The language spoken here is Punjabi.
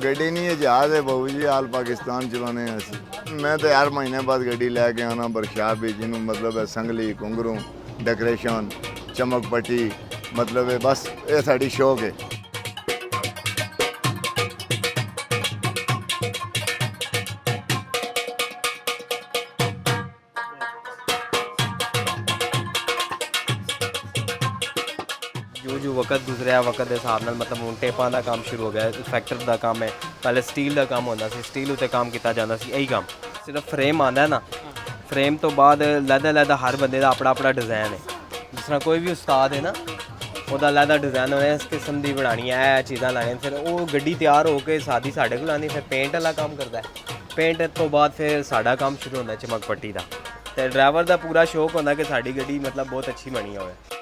ਗੱਡੀ ਨਹੀਂ ਇਹ ਜਹਾਜ਼ ਹੈ ਬਾਬੂ ਜੀ, ਆਲ ਪਾਕਿਸਤਾਨ ਚਲਾਉਂਦੇ ਹਾਂ ਅਸੀਂ। ਮੈਂ ਤਾਂ ਹਰ ਮਹੀਨੇ ਬਾਅਦ ਗੱਡੀ ਲੈ ਕੇ ਆਉਣਾ ਵਰਕਸ਼ਾਪ ਵਿੱਚ, ਜਿਹਨੂੰ ਮਤਲਬ ਹੈ ਸੰਗਲੀ, ਘੁੰਗਰੂ, ਡੈਕੋਰੇਸ਼ਨ, ਚਮਕ ਪੱਟੀ, ਮਤਲਬ ਹੈ ਬਸ ਇਹ ਸਾਡੀ ਸ਼ੌਕ ਹੈ। ਜੋ ਵਕਤ ਗੁਜ਼ਰਿਆ, ਵਕਤ ਦੇ ਹਿਸਾਬ ਨਾਲ ਮਤਲਬ ਹੁਣ ਟੇਪਾਂ ਦਾ ਕੰਮ ਸ਼ੁਰੂ ਹੋ ਗਿਆ, ਫੈਕਟਰ ਦਾ ਕੰਮ ਹੈ। ਪਹਿਲੇ ਸਟੀਲ ਦਾ ਕੰਮ ਹੁੰਦਾ ਸੀ, ਸਟੀਲ ਉੱਤੇ ਕੰਮ ਕੀਤਾ ਜਾਂਦਾ ਸੀ। ਇਹੀ ਕੰਮ ਸਿਰਫ ਫਰੇਮ ਆਉਂਦਾ ਨਾ, ਫਰੇਮ ਤੋਂ ਬਾਅਦ ਲਹਿਦਾ ਹਰ ਬੰਦੇ ਦਾ ਆਪਣਾ ਆਪਣਾ ਡਿਜ਼ਾਈਨ ਹੈ। ਜਿਸ ਤਰ੍ਹਾਂ ਕੋਈ ਵੀ ਉਸਤਾਦ ਹੈ ਨਾ, ਉਹਦਾ ਲਹਿਦਾ ਡਿਜ਼ਾਈਨ ਹੋਇਆ, ਇਸ ਕਿਸਮ ਦੀ ਬਣਾਉਣੀ ਹੈ, ਇਹ ਚੀਜ਼ਾਂ ਲਾਉਣੀਆਂ। ਫਿਰ ਉਹ ਗੱਡੀ ਤਿਆਰ ਹੋ ਕੇ ਸਾਦੀ ਸਾਡੇ ਕੋਲ ਆਉਂਦੀ, ਫਿਰ ਪੇਂਟ ਵਾਲਾ ਕੰਮ ਕਰਦਾ ਹੈ। ਪੇਂਟ ਤੋਂ ਬਾਅਦ ਫਿਰ ਸਾਡਾ ਕੰਮ ਸ਼ੁਰੂ ਹੁੰਦਾ ਚਮਕ ਪੱਟੀ ਦਾ। ਅਤੇ ਡਰਾਈਵਰ ਦਾ ਪੂਰਾ ਸ਼ੌਕ ਹੁੰਦਾ ਕਿ ਸਾਡੀ ਗੱਡੀ ਮਤਲਬ ਬਹੁਤ ਅੱਛੀ ਬਣੀ ਹੋਵੇ।